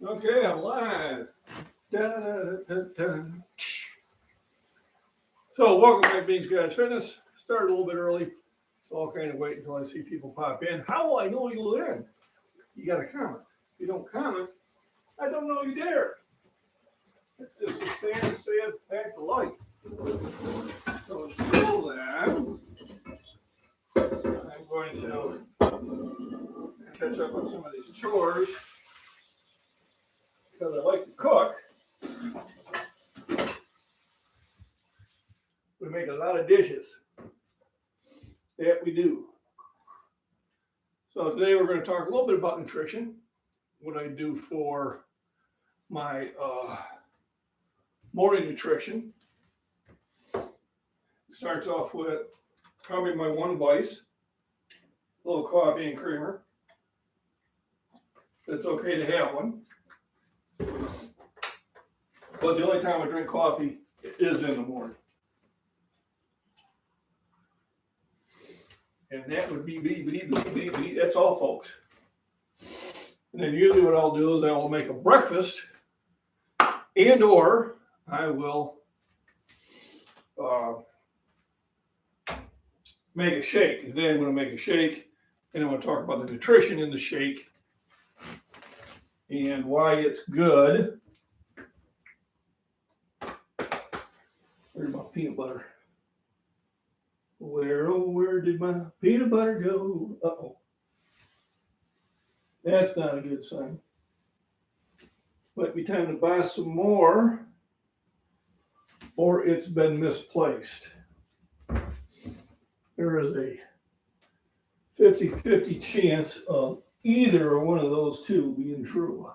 Okay, I'm live. Da, da, da, da. So, welcome to MacBean Scottish Fitness. Started a little bit early, so I'll kind of wait until I see people pop in. How will I know you're in? You got to comment. If you don't comment, I don't know you there. It's just a stand, say act alike. So, until then, I'm going to catch up on some of these chores because I like to cook. We make a lot of dishes. That we do. So today we're going to talk a little bit about nutrition, what I do for my morning nutrition. It starts off with probably my one vice, a little coffee and creamer. It's okay to have one. But the only time I drink coffee is in the morning. And that would be, that's all, folks. And then usually what I'll do is I will make a breakfast and or I will make a shake. And then I'm going to make a shake and I'm going to talk about the nutrition in the shake and why it's good. Where's my peanut butter? Where did my peanut butter go? Uh-oh. That's not a good sign. Might be time to buy some more, or it's been misplaced. There is a 50-50 chance of either one of those two being true.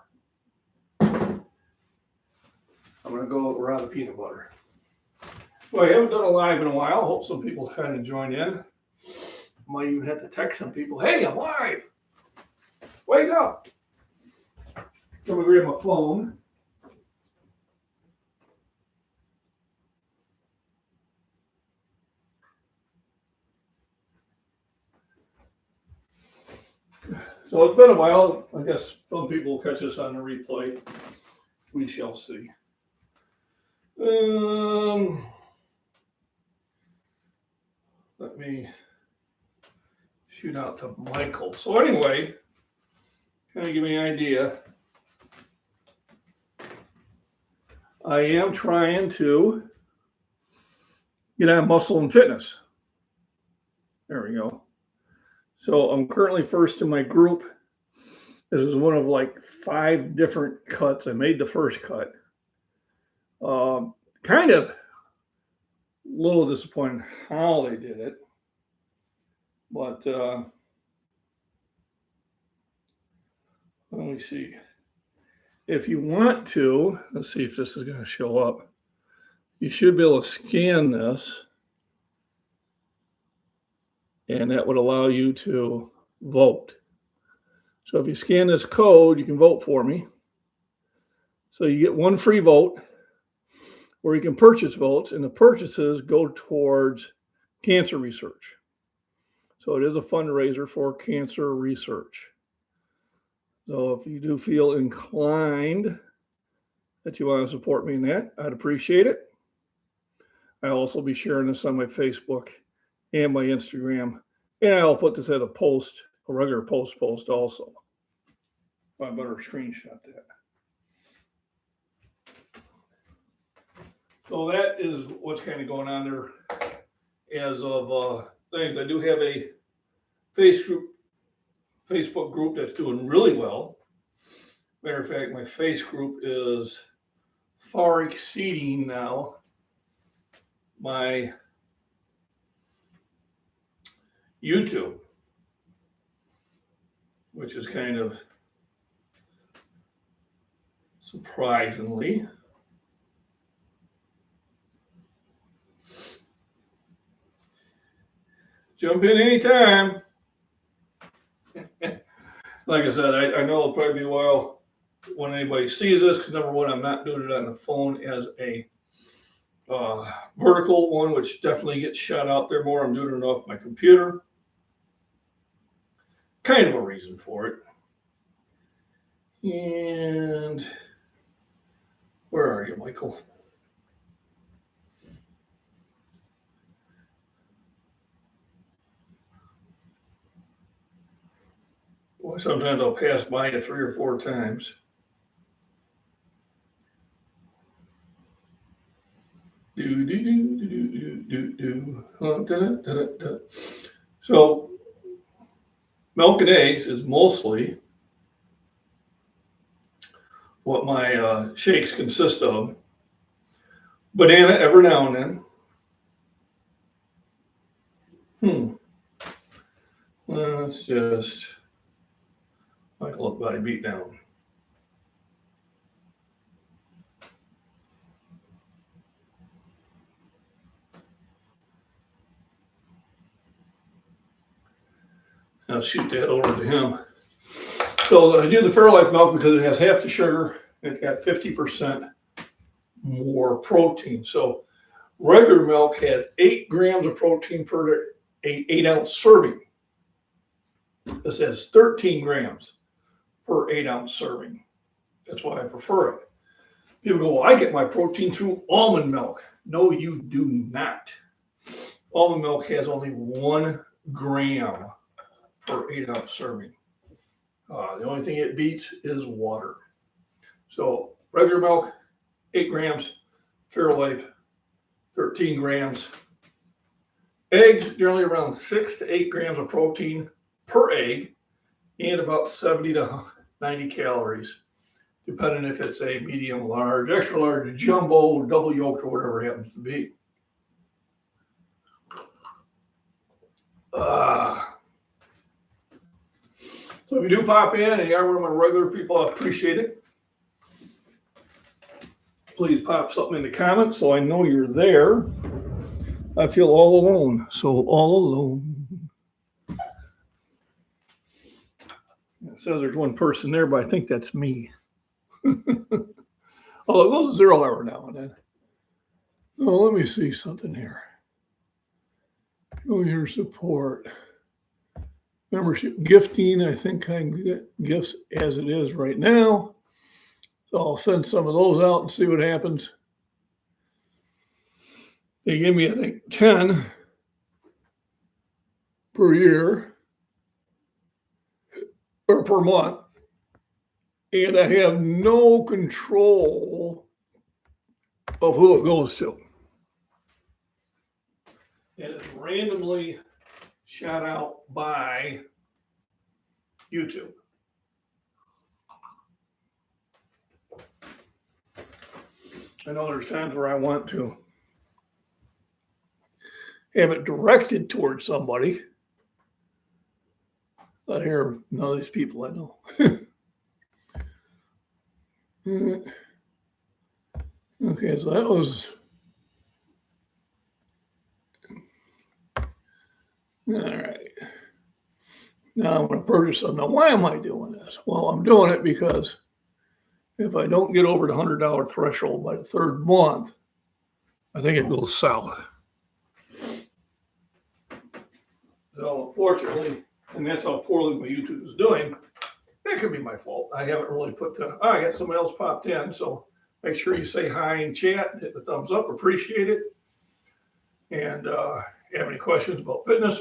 I'm going to go around the peanut butter. Well, I haven't done a live in a while. Hope some people kind of join in. Might even have to text some people. Hey, I'm live. Wake up. Let me grab my phone. So it's been a while. I guess some people will catch us on the replay. We shall see. Let me shoot out to Michael. So anyway, kind of give me an idea. I am trying to get on muscle and fitness. There we go. So I'm currently first in my group. This is one of like 5 different cuts. I made the first cut. Kind of a little disappointed how they did it, but let me see. If you want to, let's see if this is going to show up. You should be able to scan this, and that would allow you to vote. So if you scan this code, you can vote for me. So you get 1 free vote, where you can purchase votes, and the purchases go towards cancer research. So it is a fundraiser for cancer research. So if you do feel inclined that you want to support me in that, I'd appreciate it. I'll also be sharing this on my Facebook and my Instagram, and I'll put this as a post, a regular post also. I better screenshot that. So that is what's kind of going on there as of things. I do have a Facebook group that's doing really well. Matter of fact, my face group is far exceeding now my YouTube, which is kind of surprisingly. Jump in anytime. Like I said, I know it'll probably be a while when anybody sees this, because number one, I'm not doing it on the phone as a vertical one, which definitely gets shot out there more. I'm doing it off my computer. Kind of a reason for it. And where are you, Michael? Well, sometimes I'll pass by you 3 or 4 times. So milk and eggs is mostly what my shakes consist of. Banana every now and then. Let's just Michael up by beat down. I'll shoot that over to him. So I do the Fairlife milk because it has half the sugar. It's got 50% more protein. So regular milk has 8 grams of protein per 8-ounce serving. This has 13 grams per 8-ounce serving. That's why I prefer it. People go, well, I get my protein through almond milk. No, you do not. Almond milk has only 1 gram per 8-ounce serving. The only thing it beats is water. So regular milk, 8 grams. Fairlife, 13 grams. Eggs, generally around 6 to 8 grams of protein per egg and about 70 to 90 calories, depending if it's a medium, large, extra large, jumbo, double yolk, or whatever it happens to be. So if you do pop in and you are one of my regular people, I appreciate it. Please pop something in the comments so I know you're there. I feel all alone, so all alone. It says there's one person there, but I think that's me. Oh, it goes 0 every now and then. Oh, let me see something here. Show your support. Membership gifting, I think I can get gifts as it is right now. So I'll send some of those out and see what happens. They give me, I think, 10 per year or per month. And I have no control of who it goes to. And it's randomly shot out by YouTube. I know there's times where I want to have it directed towards somebody. But here, none of these people I know. Okay, so that was all right. Now I'm going to purchase some. Now, why am I doing this? Well, I'm doing it because if I don't get over the $100 threshold by the 3rd month, I think it goes south. So, unfortunately, and that's how poorly my YouTube is doing. That could be my fault. I haven't really I got somebody else popped in, so make sure you say hi in chat, hit the thumbs up, appreciate it. And have any questions about fitness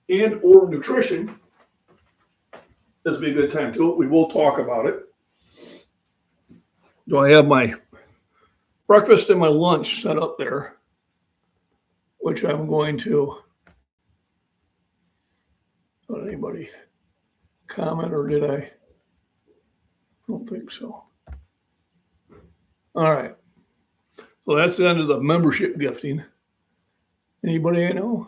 and or nutrition, this would be a good time too. We will talk about it. Do I have my breakfast and my lunch set up there, which I'm going to. Did anybody comment or did I don't think so. All right. So that's the end of the membership gifting. Anybody I know?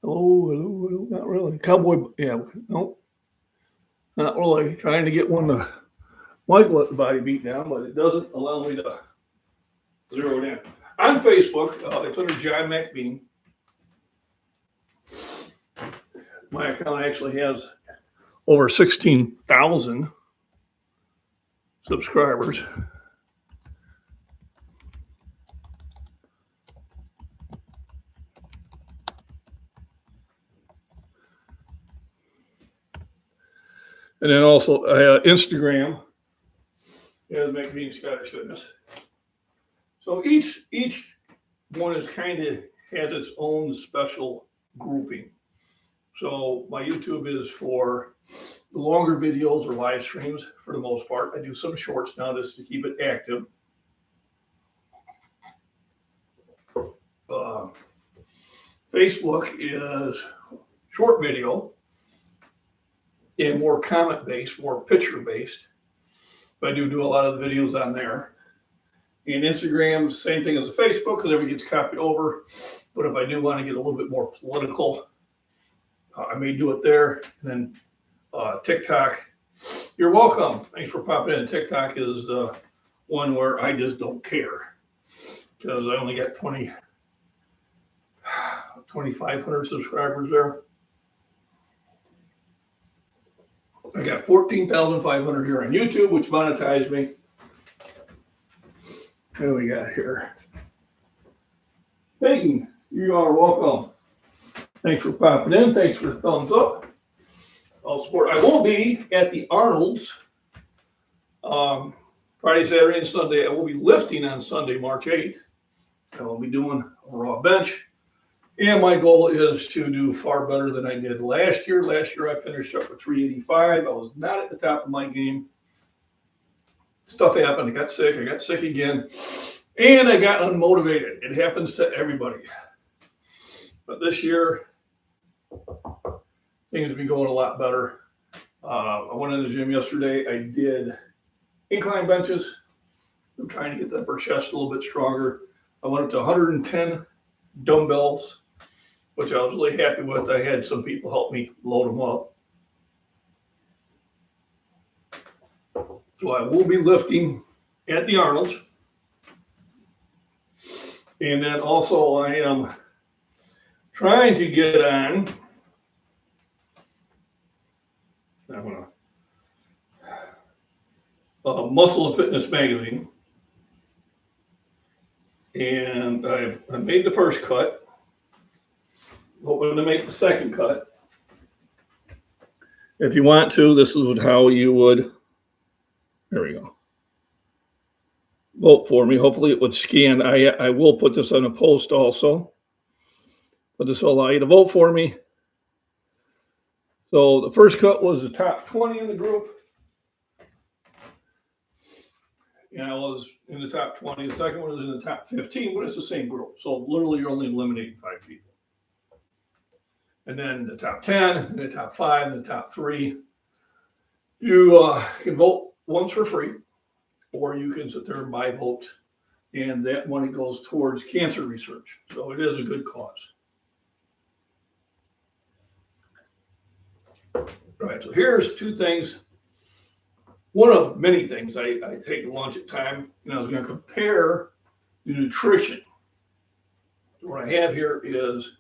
Hello. Not really. Cowboy, yeah, nope. Not really. Trying to get one to Michael at the body beat down, but it doesn't allow me to zero it in. On Facebook, it's under John MacBean. My account actually has over 16,000 subscribers. And then also Instagram is MacBean Scottish Fitness. So each one is kind of has its own special grouping. So my YouTube is for the longer videos or live streams for the most part. I do some shorts now just to keep it active. Facebook is short video and more comment based, more picture based. But I do a lot of the videos on there. And Instagram, same thing as a Facebook because everything gets copied over. But if I do want to get a little bit more political, I may do it there. And then TikTok, you're welcome. Thanks for popping in. TikTok is one where I just don't care because I only got 2,500 subscribers there. I got 14,500 here on YouTube, which monetized me. What do we got here? Peyton, you are welcome. Thanks for popping in. Thanks for the thumbs up. I'll support. I will be at the Arnold's Friday, Saturday, and Sunday. I will be lifting on Sunday, March 8th. I will be doing a raw bench. And my goal is to do far better than I did last year. Last year I finished up with 385. I was not at the top of my game. Stuff happened. I got sick. I got sick again. And I got unmotivated. It happens to everybody. But this year, things have been going a lot better. I went in the gym yesterday. I did incline benches. I'm trying to get that upper chest a little bit stronger. I went up to 110 dumbbells, which I was really happy with. I had some people help me load them up. So I will be lifting at the Arnold's. And then also I am trying to get on. I'm going to Muscle and Fitness magazine. And I made the first cut. Hoping to make the second cut. If you want to, this is how you would. There we go. Vote for me. Hopefully it would scan. I will put this on a post also. But this will allow you to vote for me. So the first cut was the top 20 in the group. And I was in the top 20. The second one was in the top 15, but it's the same group. So literally you're only eliminating 5 people. And then the top 10, and the top 5, and the top 3. You can vote once for free, or you can sit there and buy votes, and that money goes towards cancer research. So it is a good cause. All right, so here's 2 things. One of many things. I take lunch at time, and I was going to compare the nutrition. What I have here is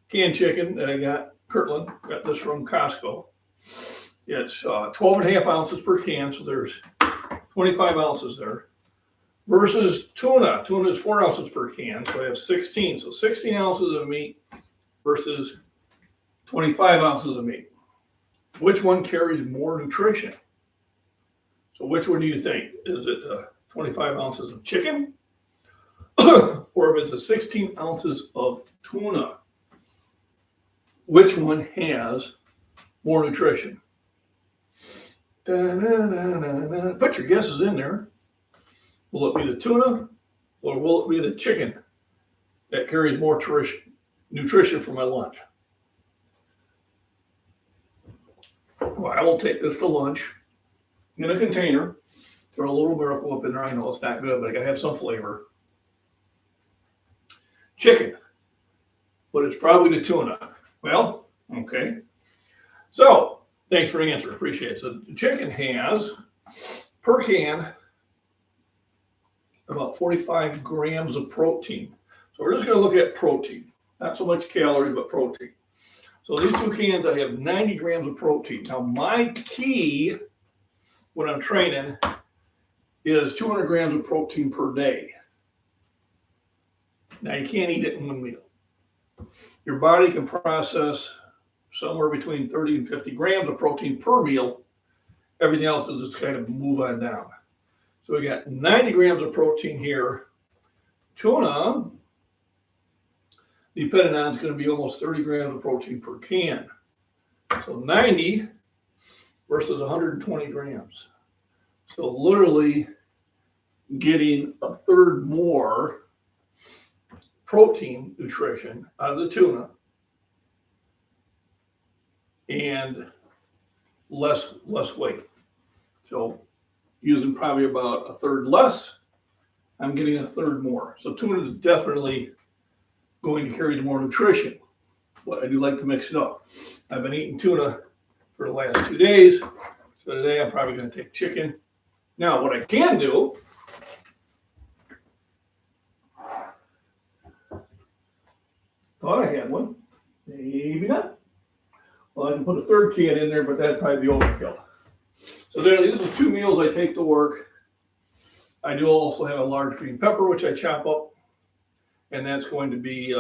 canned chicken that I got, Kirtland, got this from Costco. It's 12 and a half ounces per can, so there's 25 ounces there. Versus tuna. Tuna is 4 ounces per can, so I have 16. So 16 ounces of meat versus 25 ounces of meat. Which one carries more nutrition? So which one do you think? Is it 25 ounces of chicken? Or if it's a 16 ounces of tuna? Which one has more nutrition? Put your guesses in there. Will it be the tuna or will it be the chicken that carries more nutrition for my lunch? Well, I will take this to lunch in a container. Throw a little Miracle Whip in there. I know it's not good, but I gotta have some flavor. Chicken, but it's probably the tuna. Well, okay. So, thanks for the answer. Appreciate it. So, the chicken has, per can, about 45 grams of protein. So, we're just going to look at protein. Not so much calories, but protein. So, these 2 cans, I have 90 grams of protein. Now, my key when I'm training is 200 grams of protein per day. Now, you can't eat it in one meal. Your body can process somewhere between 30 and 50 grams of protein per meal Everything else will just kind of move on down. So we got 90 grams of protein here. Tuna, depending on, it's going to be almost 30 grams of protein per can. So 90 versus 120 grams. So literally getting a third more protein nutrition out of the tuna and less weight. So using probably about a third less, I'm getting a third more. So tuna is definitely going to carry the more nutrition. But I do like to mix it up. I've been eating tuna for the last 2 days. So today I'm probably going to take chicken. Now what I can do, thought I had one, maybe not. Well, I can put a third can in there, but that'd probably be overkill. So there, this is 2 meals I take to work. I do also have a large green pepper, which I chop up, and that's going to be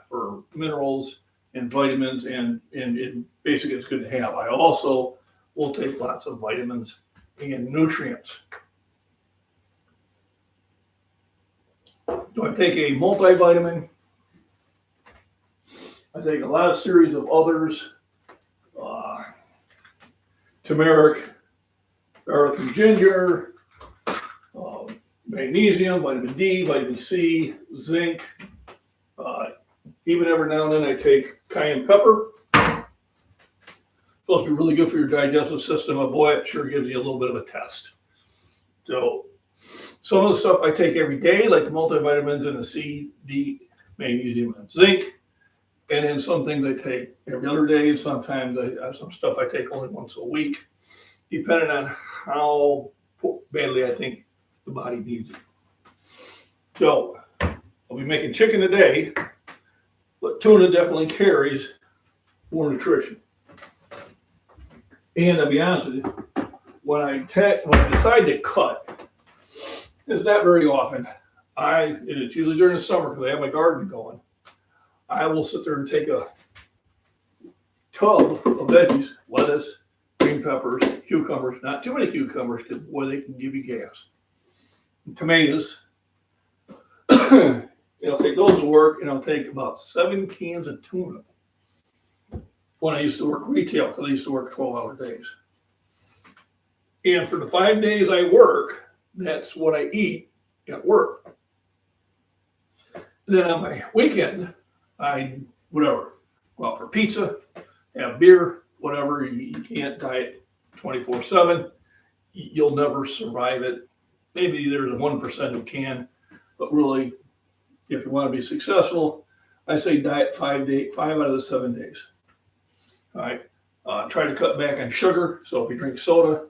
for minerals and vitamins, and basically it's good to have. I also will take lots of vitamins and nutrients. Do I take a multivitamin? I take a lot of series of others. Turmeric, garlic and ginger, magnesium, vitamin D, vitamin C, zinc. Even every now and then I take cayenne pepper. Supposed to be really good for your digestive system, but boy, it sure gives you a little bit of a test. So some of the stuff I take every day, like the multivitamins and the C, D, magnesium, and zinc. And then some things I take every other day. Sometimes I have some stuff I take only once a week, depending on how badly I think the body needs it. So I'll be making chicken today, but tuna definitely carries more nutrition. And I'll be honest with you, when I decide to cut, it's not very often. It's usually during the summer because I have my garden going. I will sit there and take a tub of veggies, lettuce, green peppers, cucumbers, not too many cucumbers because boy, they can give you gas. And tomatoes, I'll take those to work, and I'll take about 7 cans of tuna. When I used to work retail, because I used to work 12-hour days. And for the 5 days I work, that's what I eat at work. And then on my weekend, I go out for pizza, have beer, whatever. You can't diet 24/7. You'll never survive it. Maybe there's a 1% who can, but really, if you want to be successful, I say diet 5 out of the 7 days. All right. Try to cut back on sugar. So if you drink soda,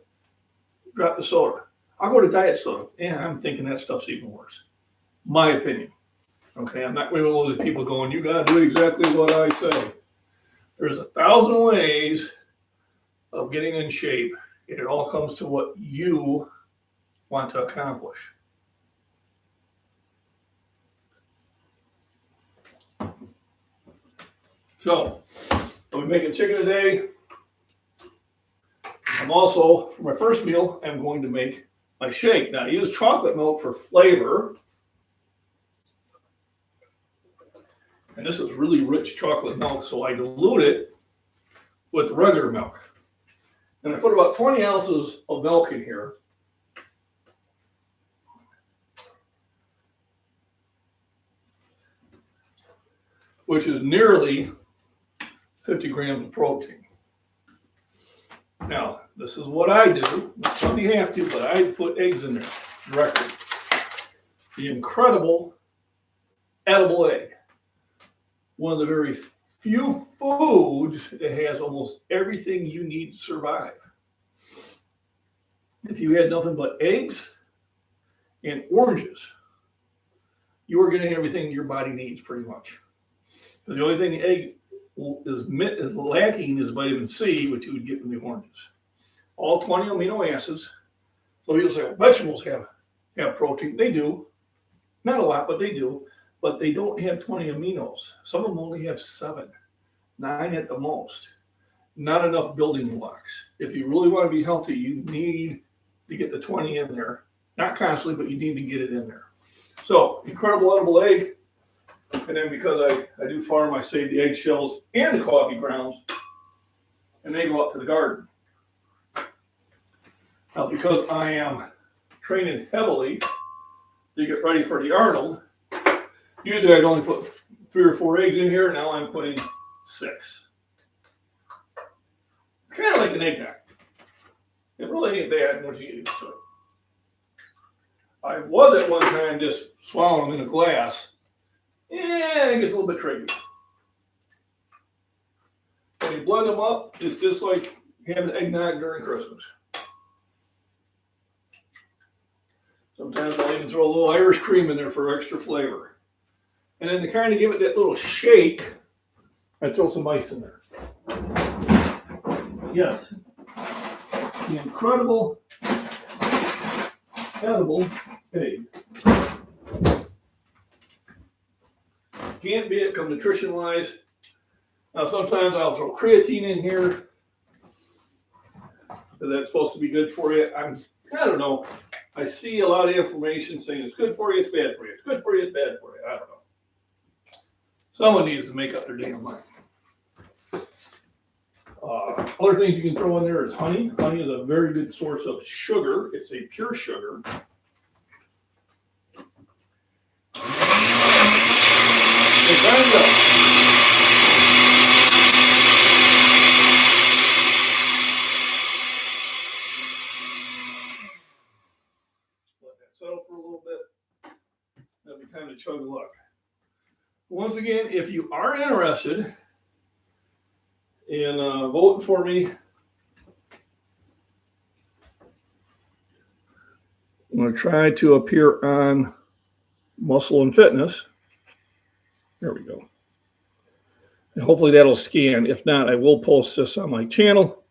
drop the soda. I'll go to diet soda. Yeah, I'm thinking that stuff's even worse. My opinion. Okay, I'm not one of those people going, you got to do exactly what I say. There's 1,000 ways of getting in shape, and it all comes to what you want to accomplish. So, I'll be making chicken today. I'm also, for my first meal, I'm going to make my shake. Now, I use chocolate milk for flavor. And this is really rich chocolate milk, so I dilute it with regular milk. And I put about 20 ounces of milk in here. Which is nearly 50 grams of protein. Now, this is what I do. Not that you have to, but I put eggs in there directly. The incredible edible egg. One of the very few foods that has almost everything you need to survive. If you had nothing but eggs and oranges, you are getting everything your body needs pretty much. Because the only thing the egg is lacking is vitamin C, which you would get from the oranges. All 20 amino acids. So people say, well, vegetables have protein. They do. Not a lot, but they do. But they don't have 20 aminos. Some of them only have 7, 9 at the most. Not enough building blocks. if you really want to be healthy, you need to get the 20 in there. Not constantly, but you need to get it in there. So, incredible edible egg. And then because I do farm, I save the eggshells and the coffee grounds. And they go out to the garden. Now, because I am training heavily to get ready for the Arnold, usually I'd only put 3 or 4 eggs in here. Now I'm putting 6. It's kind of like an eggnog. It really ain't bad once you get used to it. I was at one time just swallowing them in a glass. Yeah, it gets a little bit tricky. When you blend them up, it's just like having eggnog during Christmas. Sometimes I'll even throw a little Irish cream in there for extra flavor. And then to kind of give it that little shake, I throw some ice in there. Yes, the incredible edible egg. Can't beat it come nutrition wise. Now sometimes I'll throw creatine in here. That's supposed to be good for you. I don't know. I see a lot of information saying it's good for you, it's bad for you. It's good for you, it's bad for you. I don't know. Someone needs to make up their damn mind. Other things you can throw in there is honey. Honey is a very good source of sugar. It's a pure sugar. Let that settle for a little bit. That'll be time to chug a look. Once again, if you are interested in voting for me, I'm going to try to appear on Muscle and Fitness. There we go. And hopefully that'll scan. If not, I will post this on my channel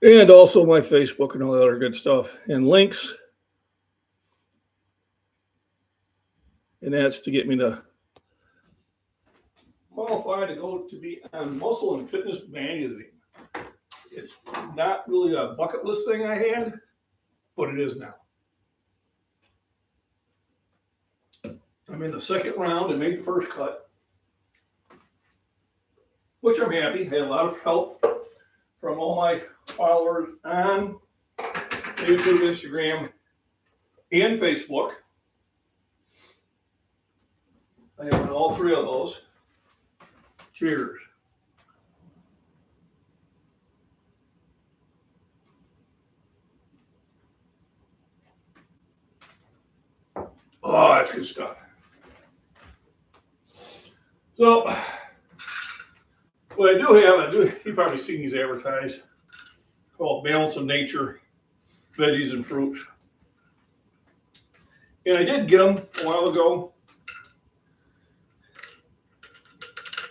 and also my Facebook and all that other good stuff and links. And that's to get me to qualify to go to be on Muscle and Fitness magazine. It's not really a bucket list thing I had, but it is now. I'm in the second round and made the first cut, which I'm happy. I had a lot of help from all my followers on YouTube, Instagram, and Facebook. I have all 3 of those. Cheers. Oh, that's good stuff. So, what I do, you've probably seen these advertised, called Balance of Nature, Veggies and Fruits. And I did get them a while ago.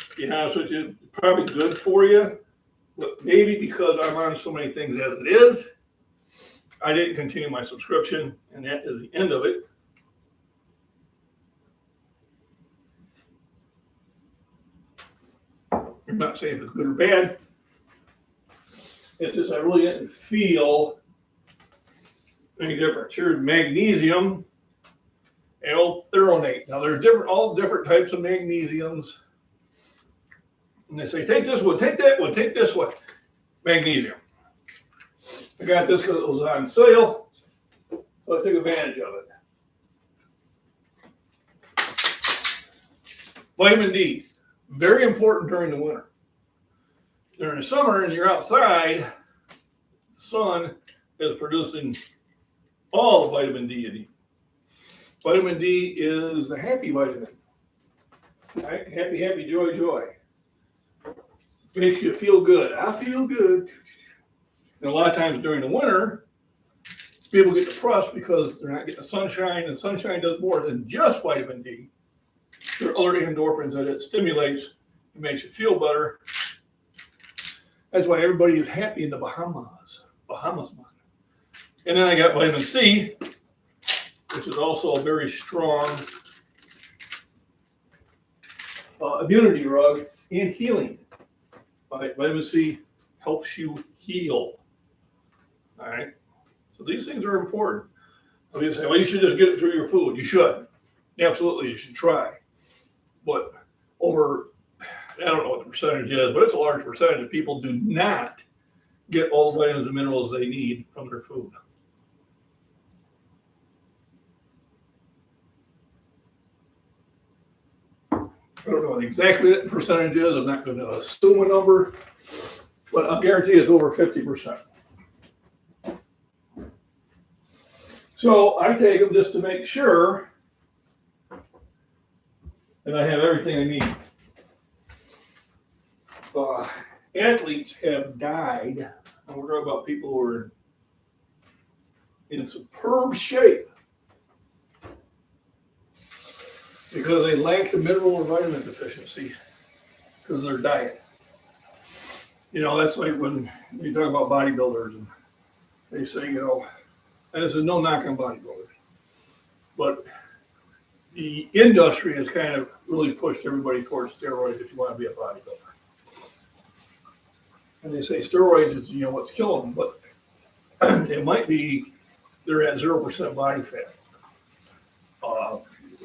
To be honest with you, probably good for you, but maybe because I'm on so many things as it is, I didn't continue my subscription, and that is the end of it. I'm not saying if it's good or bad. It's just I really didn't feel any difference. Here's magnesium and L-threonate. Now there's all different types of magnesiums. And they say, take this one, take that one, take this one. Magnesium. I got this because it was on sale, so I took advantage of it. Vitamin D. Very important during the winter. During the summer and you're outside, the sun is producing all the vitamin D you need. Vitamin D is the happy vitamin. Right? Happy, happy, joy, joy. Makes you feel good. I feel good. And a lot of times during the winter, people get depressed because they're not getting the sunshine, and sunshine does more than just vitamin D. There are other endorphins that it stimulates. It makes you feel better. That's why everybody is happy in the Bahamas. Man. And then I got vitamin C, which is also a very strong immunity drug and healing. Vitamin C helps you heal. All right. So these things are important. I mean, you say, well, you should just get it through your food. You should. Absolutely, you should try. But I don't know what the percentage is, but it's a large percentage of people do not get all the vitamins and minerals they need from their food. I don't know what exactly the percentage is. I'm not going to assume a number, but I'll guarantee it's over 50%. So I take them just to make sure that I have everything I need. Athletes have died, and we're talking about people who are in superb shape because they lack the mineral or vitamin deficiency because of their diet. You know, that's like when you talk about bodybuilders and they say, you know, and this is no knock on bodybuilders, but the industry has kind of really pushed everybody towards steroids if you want to be a bodybuilder. And they say steroids is, you know, what's killing them, but it might be they're at 0% body fat.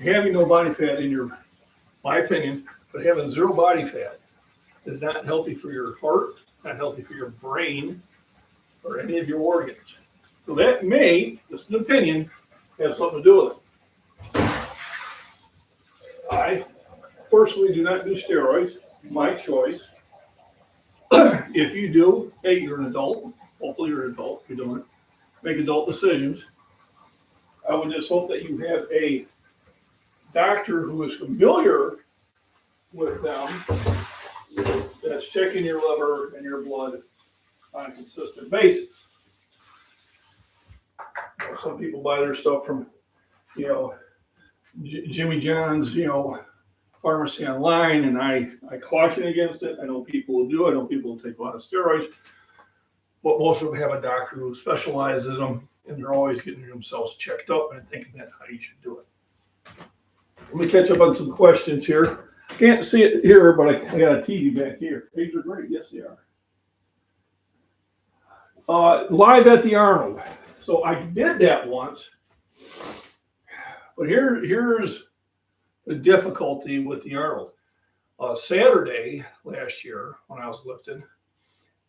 Having no body fat in my opinion, but having zero body fat is not healthy for your heart, not healthy for your brain, or any of your organs. So that may, just an opinion, have something to do with it. I personally do not do steroids, my choice. If you do, hey, you're an adult. Hopefully you're an adult if you're doing it. Make adult decisions. I would just hope that you have a doctor who is familiar with them, that's checking your liver and your blood on a consistent basis. You know, some people buy their stuff from, you know, Jimmy John's, you know, pharmacy online, and I caution against it. I know people will do it. I know people will take a lot of steroids, but most of them have a doctor who specializes in them, and they're always getting themselves checked up, and I think that's how you should do it. Let me catch up on some questions here. Can't see it here, but I got a TV back here. These are great. Yes, they are. Live at the Arnold. So I did that once, but here's the difficulty with the Arnold. Saturday last year, when I was lifting,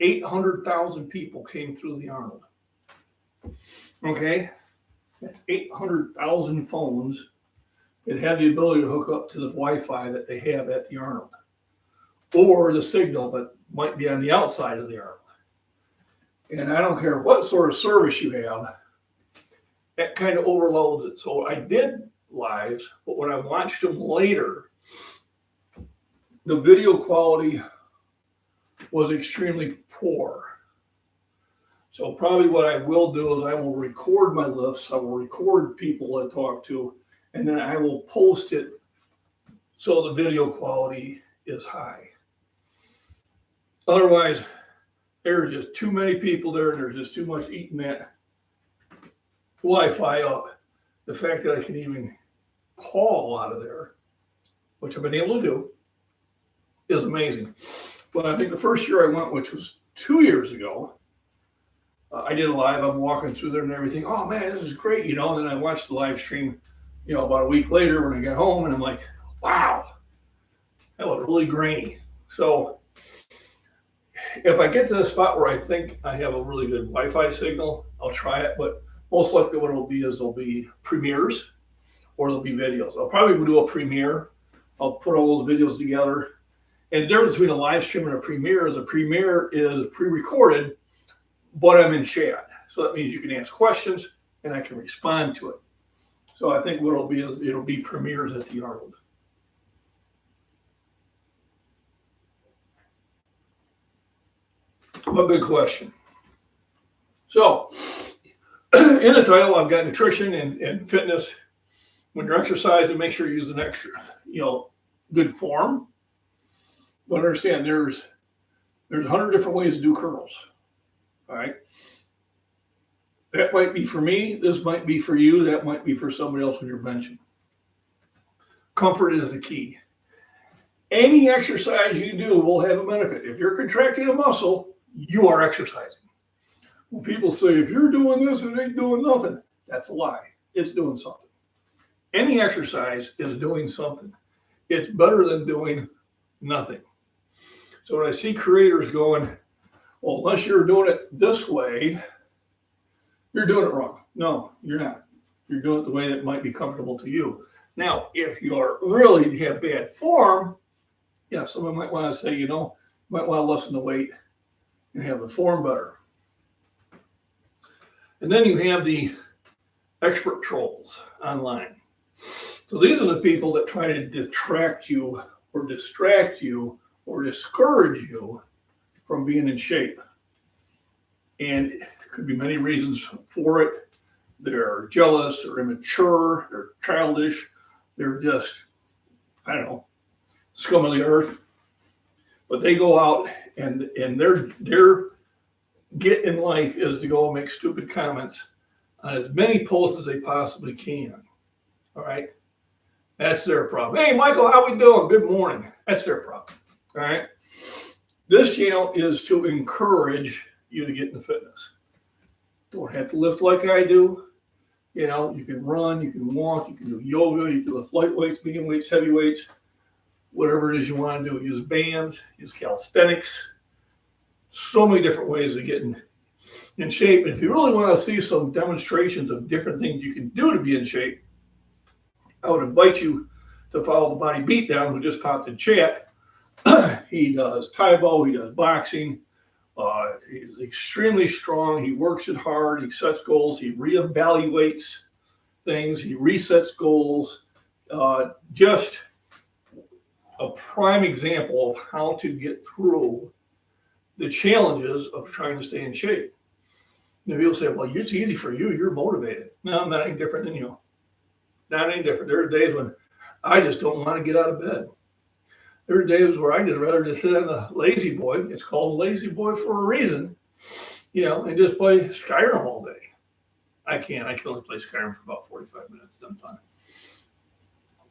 800,000 people came through the Arnold. Okay? That's 800,000 phones that have the ability to hook up to the Wi-Fi that they have at the Arnold, or the signal that might be on the outside of the Arnold. And I don't care what sort of service you have, that kind of overloads it. So I did lives, but when I watched them later, the video quality was extremely poor. So probably what I will do is I will record my lifts, I will record people I talk to, and then I will post it so the video quality is high. Otherwise, there are just too many people there, and there's just too much eating that Wi-Fi up. The fact that I can even call out of there, which I've been able to do, is amazing. But I think the first year I went, which was 2 years ago, I did a live. I'm walking through there and everything. Oh man, this is great, you know. And then I watched the live stream, you know, about a week later when I got home, and I'm like, wow, that was really grainy. So if I get to the spot where I think I have a really good Wi-Fi signal, I'll try it. But most likely what it'll be is there'll be premieres or there'll be videos. I'll probably do a premiere. I'll put all those videos together. And the difference between a live stream and a premiere is pre-recorded, but I'm in chat. So that means you can ask questions and I can respond to it. So I think what it'll be is it'll be premieres at the Arnold. A good question. So in the title, I've got nutrition and fitness. When you're exercising, make sure you're using extra, you know, good form. But understand there's 100 different ways to do curls. All right. That might be for me. This might be for you. That might be for somebody else when you're benching. Comfort is the key. Any exercise you do will have a benefit. If you're contracting a muscle, you are exercising. When people say, if you're doing this, it ain't doing nothing, that's a lie. It's doing something. Any exercise is doing something. It's better than doing nothing. So when I see creators going, well, unless you're doing it this way, you're doing it wrong. No, you're not. You're doing it the way that might be comfortable to you. Now, if you are really have bad form, yeah, someone might want to say, you might want to lessen the weight and have the form better. And then you have the expert trolls online. So these are the people that try to detract you or distract you or discourage you from being in shape. And it could be many reasons for it. They're jealous or immature, they're childish, they're just, I don't know, scum of the earth. But they go out and their get in life is to go and make stupid comments on as many posts as they possibly can. All right? That's their problem. Hey, Michael, how we doing? Good morning. That's their problem. All right? This channel is to encourage you to get into fitness. Don't have to lift like I do. You can run, you can walk, you can do yoga, you can lift light weights, medium weights, heavy weights, whatever it is you want to do. Use bands, use calisthenics. So many different ways of getting in shape. And if you really want to see some demonstrations of different things you can do to be in shape, I would invite you to follow the Body Beatdown, who just popped in chat. He does Taekwondo, he does boxing. He's extremely strong. He works it hard. He sets goals. He reevaluates things. He resets goals. Just a prime example of how to get through the challenges of trying to stay in shape. People say, well, it's easy for you. You're motivated. No, I'm not any different than you. Not any different. There are days when I just don't want to get out of bed. There are days where I just rather just sit on the lazy boy. It's called lazy boy for a reason, and just play Skyrim all day. I can only play Skyrim for about 45 minutes. I'm done.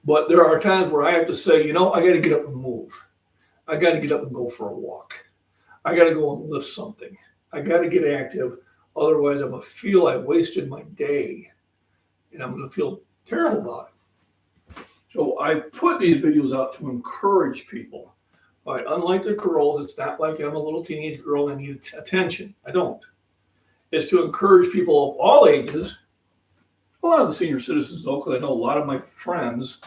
But there are times where I have to say, I got to get up and move. I got to get up and go for a walk. I got to go and lift something. I got to get active. Otherwise, I'm going to feel I wasted my day. And I'm going to feel terrible about it. So I put these videos out to encourage people. All right, unlike the girls, it's not like I'm a little teenage girl and I need attention. I don't. It's to encourage people of all ages. A lot of the senior citizens know, because I know a lot of my friends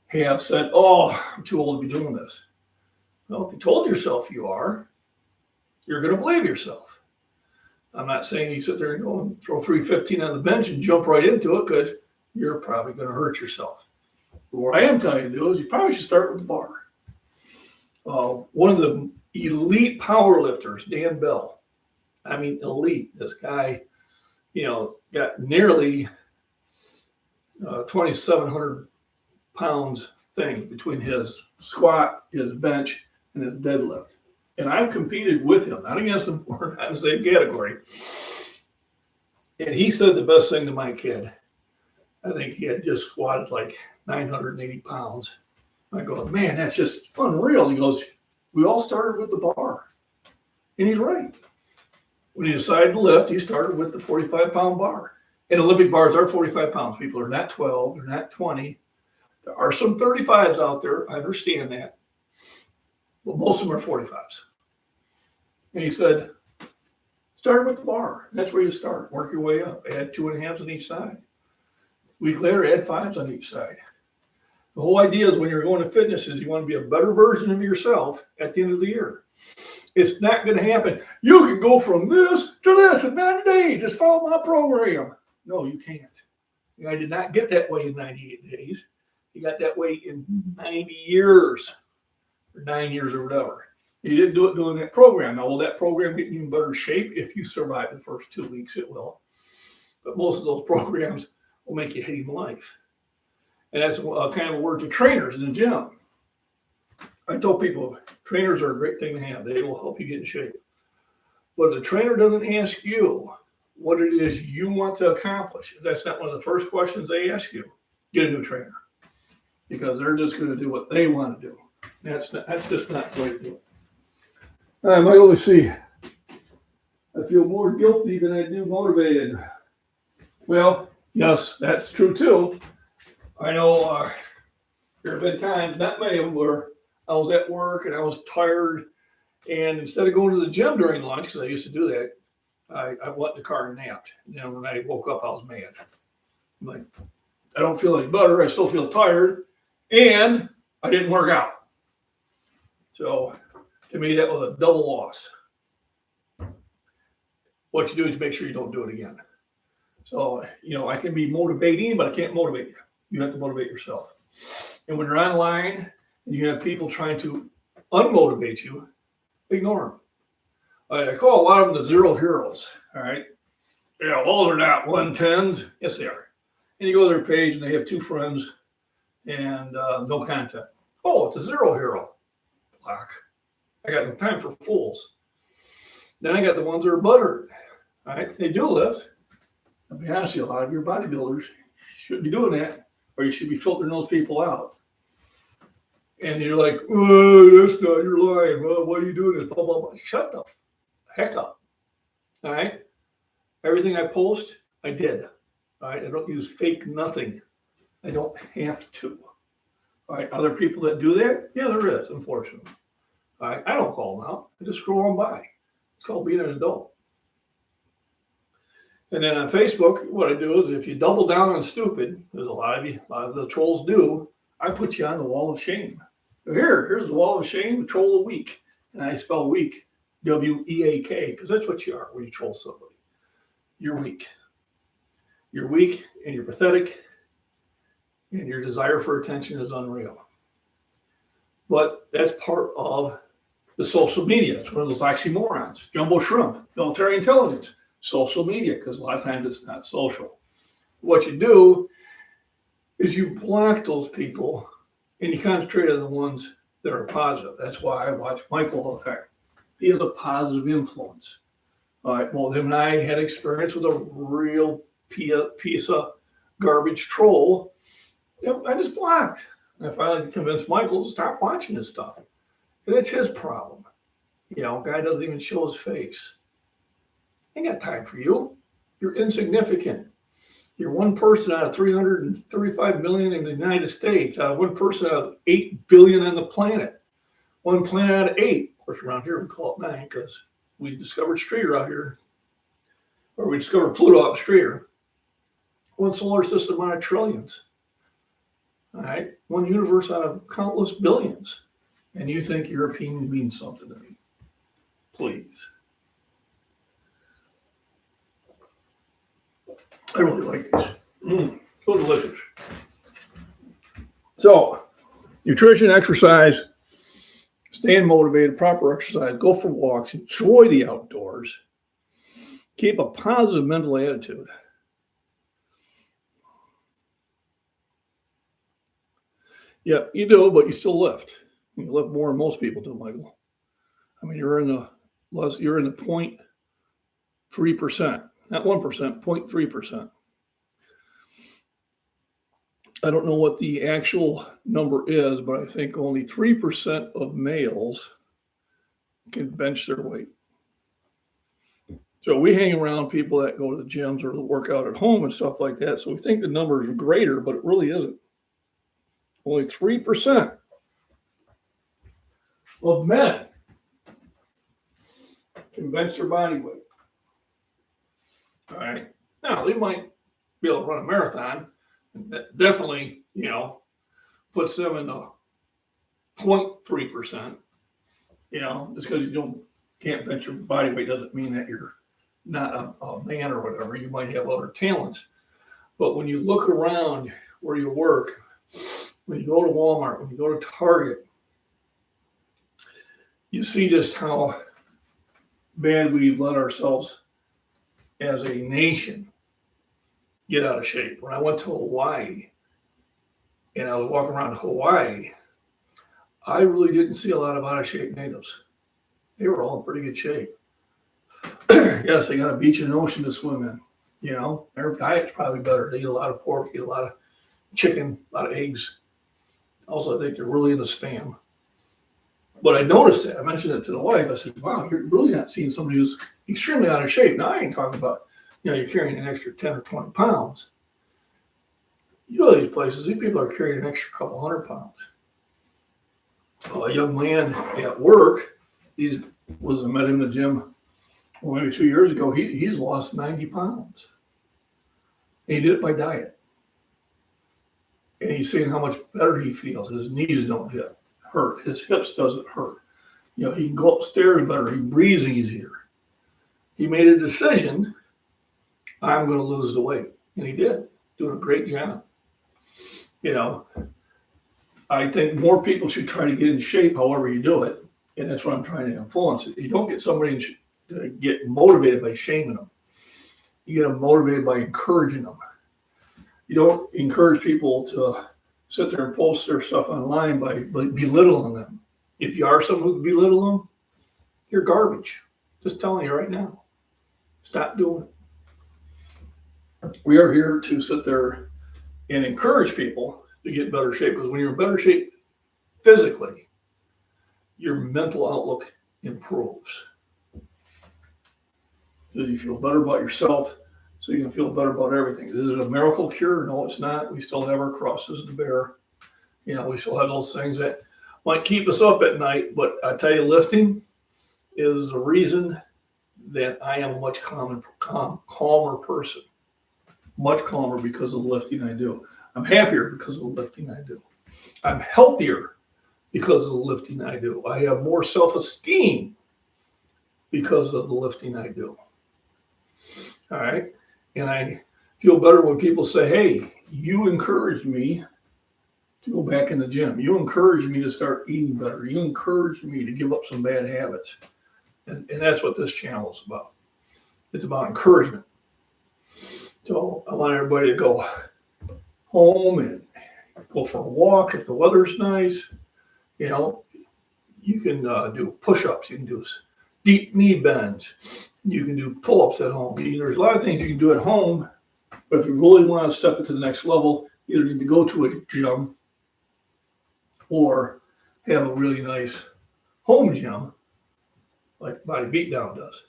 have said, oh, I'm too old to be doing this. Well, if you told yourself you are, you're going to believe yourself. I'm not saying you sit there and go and throw 315 on the bench and jump right into it, because you're probably going to hurt yourself. But what I am telling you to do is you probably should start with the bar. One of the elite power lifters, Dan Bell, elite. This guy, got nearly 2,700 pounds thing between his squat, his bench, and his deadlift. And I've competed with him, not against him, we're not in the same category. And he said the best thing to my kid. I think he had just squatted like 980 pounds. I go, man, that's just unreal. He goes, we all started with the bar. And he's right. When he decided to lift, he started with the 45-pound bar. And Olympic bars are 45 pounds. People are not 12, they're not 20. There are some 35s out there. I understand that. But most of them are 45s. And he said, start with the bar. That's where you start. Work your way up. Add 2.5s on each side. A week later, add 5s on each side. The whole idea is when you're going to fitness is you want to be a better version of yourself at the end of the year. It's not going to happen. You can go from this to this in 90 days. Just follow my program. No, you can't. I did not get that way in 98 days. You got that way in 90 years or 9 years or whatever. You didn't do it doing that program. Now, will that program get you in better shape? If you survive the first 2 weeks, it will. But most of those programs will make you hate life. And that's kind of a word to trainers in the gym. I tell people, trainers are a great thing to have. They will help you get in shape. But if the trainer doesn't ask you what it is you want to accomplish, if that's not one of the first questions they ask you, get a new trainer. Because they're just going to do what they want to do. That's just not the way to do it. All right, Michael, let's see. I feel more guilty than I do motivated. Well, yes, that's true too. I know there have been times, not many of them, where I was at work and I was tired, and instead of going to the gym during lunch, because I used to do that, I went in the car and napped. When I woke up, I was mad. I'm like, I don't feel any better. I still feel tired, and I didn't work out. So to me, that was a double loss. What you do is make sure you don't do it again. So, I can be motivating, but I can't motivate you. You have to motivate yourself. And when you're online and you have people trying to unmotivate you, ignore them. I call a lot of them the zero heroes. All right. All are not 110s. Yes, they are. And you go to their page and they have 2 friends and no content. Oh, it's a zero hero. Block. I got no time for fools. Then I got the ones that are butthurt. All right. They do lift. I'll be honest with you, a lot of your bodybuilders shouldn't be doing that, or you should be filtering those people out. And you're like, oh, that's not, you're lying. Well, why are you doing this? Blah, blah, blah. Shut the heck up. All right. Everything I post, I did. All right. I don't use fake nothing. I don't have to. All right. Other people that do that, yeah, there is, unfortunately. All right. I don't call them out. I just scroll on by. It's called being an adult. And then on Facebook, what I do is if you double down on stupid, as a lot of the trolls do, I put you on the wall of shame. Here's the wall of shame, the troll of the week. And I spell weak, W-E-A-K, because that's what you are when you troll somebody. You're weak. You're weak and you're pathetic, and your desire for attention is unreal. But that's part of the social media. It's one of those oxymorons. Jumbo shrimp, military intelligence. Social media, because a lot of times it's not social. What you do is you block those people and you concentrate on the ones that are positive. That's why I watch Michael all the time. He is a positive influence. All right. Well, him and I had experience with a real piece of garbage troll. I just blocked. And I finally convinced Michael to stop watching this stuff. And it's his problem. Guy doesn't even show his face. Ain't got time for you. You're insignificant. You're one person out of 335 million in the United States, one person out of 8 billion on the planet. One planet out of 8. Of course, around here we call it 9 because we discovered Streeter out here. Or we discovered Pluto out in Streeter. One solar system out of trillions. All right. One universe out of countless billions. And you think your opinion means something to me. Please. I really like these. So delicious. So, nutrition, exercise, staying motivated, proper exercise, go for walks, enjoy the outdoors, keep a positive mental attitude. Yeah, you do, but you still lift. You lift more than most people do, Michael. I mean, you're in the 0.3%. Not 1%, 0.3%. I don't know what the actual number is, but I think only 3% of males can bench their weight. So we hang around people that go to the gyms or work out at home and stuff like that. So we think the number is greater, but it really isn't. Only 3% of men can bench their body weight. All right. Now, they might be able to run a marathon. That definitely, puts them in the 0.3%. Just because you can't bench your body weight doesn't mean that you're not a man or whatever. You might have other talents. But when you look around where you work, when you go to Walmart, when you go to Target, you see just how bad we've let ourselves as a nation get out of shape. When I went to Hawaii and I was walking around Hawaii, I really didn't see a lot of out of shape natives. They were all in pretty good shape. Yes, they got a beach and an ocean to swim in. Their diet's probably better. They eat a lot of pork, eat a lot of chicken, a lot of eggs. Also, I think they're really into Spam. But I noticed that. I mentioned it to the wife. I said, wow, you're really not seeing somebody who's extremely out of shape. Now, I ain't talking about, you're carrying an extra 10 or 20 pounds. You go to these places, these people are carrying an extra couple 100 pounds. A young man at work, I met him in the gym maybe 2 years ago. He's lost 90 pounds. And he did it by diet. And he's seeing how much better he feels. His knees don't hurt. His hips doesn't hurt. He can go upstairs better. He breathes easier. He made a decision, I'm going to lose the weight. And he did, doing a great job. I think more people should try to get in shape however you do it. And that's what I'm trying to influence. You don't get somebody to get motivated by shaming them. You get them motivated by encouraging them. You don't encourage people to sit there and post their stuff online by belittling them. If you are someone who belittle them, you're garbage. Just telling you right now. Stop doing it. We are here to sit there and encourage people to get in better shape, because when you're in better shape physically, your mental outlook improves. Because you feel better about yourself, so you can feel better about everything. Is it a miracle cure? No, it's not. We still have our crosses to bear. We still have those things that might keep us up at night. But I tell you, lifting is the reason that I am a much calmer person. Much calmer because of the lifting I do. I'm happier because of the lifting I do. I'm healthier because of the lifting I do. I have more self-esteem because of the lifting I do. All right. And I feel better when people say, hey, you encouraged me to go back in the gym. You encouraged me to start eating better. You encouraged me to give up some bad habits. And that's what this channel is about. It's about encouragement. So I want everybody to go home and go for a walk if the weather's nice. You can do push-ups. You can do deep knee bends. You can do pull-ups at home. There's a lot of things you can do at home, but if you really want to step it to the next level, you either need to go to a gym or have a really nice home gym like Body Beatdown does.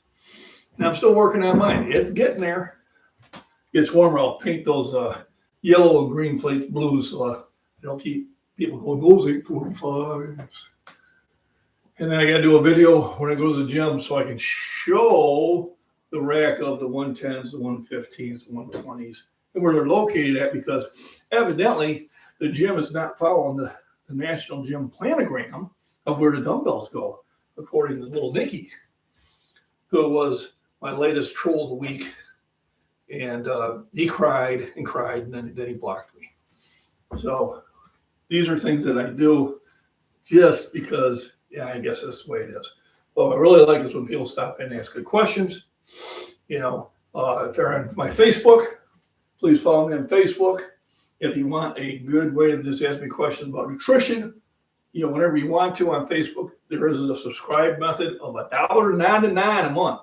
And I'm still working on mine. It's getting there. Gets warmer, I'll paint those yellow and green plates blue, so I don't keep people going, those 845s. And then I got to do a video when I go to the gym so I can show the rack of the 110s, the 115s, the 120s, and where they're located at, because evidently the gym is not following the National Gym planogram of where the dumbbells go, according to little Nikki, who was my latest troll of the week. And he cried and cried, and then he blocked me. So these are things that I do just because, I guess that's the way it is. What I really like is when people stop in and ask good questions. If they're on my Facebook, please follow me on Facebook. If you want a good way to just ask me questions about nutrition, whenever you want to on Facebook, there is a subscribe method of $1.99 a month.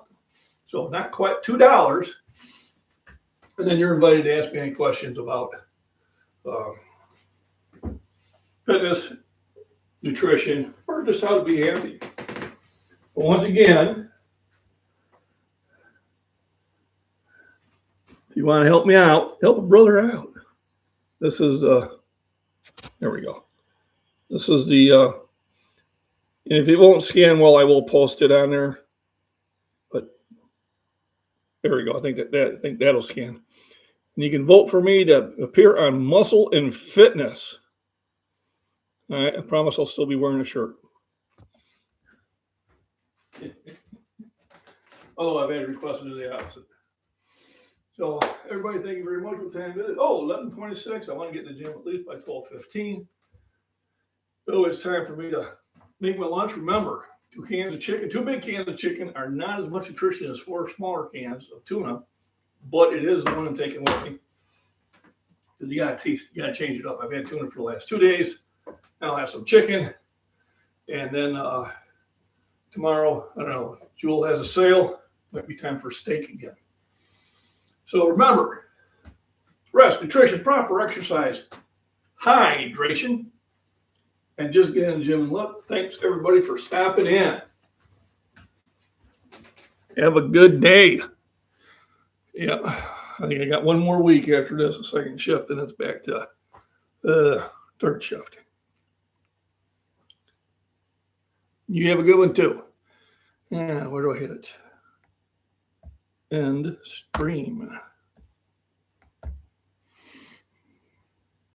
So not quite $2. And then you're invited to ask me any questions about fitness, nutrition, or just how to be happy. But once again, if you want to help me out, help a brother out. This is, there we go. This is the, and if it won't scan well, I will post it on there. But there we go. I think that'll scan. And you can vote for me to appear on Muscle and Fitness. All right, I promise I'll still be wearing a shirt. Although I've had requests to do the opposite. So everybody, thank you very much for the time. 11:26. I want to get in the gym at least by 12:15. So it's time for me to make my lunch. Remember, 2 cans of chicken, 2 big cans of chicken are not as much nutrition as 4 smaller cans of tuna, but it is the one I'm taking with me. Because you gotta change it up. I've had tuna for the last 2 days. Now I'll have some chicken. And then tomorrow, I don't know, if Jewel has a sale, might be time for steak again. So remember, rest, nutrition, proper exercise, hydration, and just get in the gym and look. Thanks everybody for stopping in. Have a good day. Yeah, I think I got one more week after this, a second shift, and it's back to third shift. You have a good one too. Yeah, where do I hit it? End stream.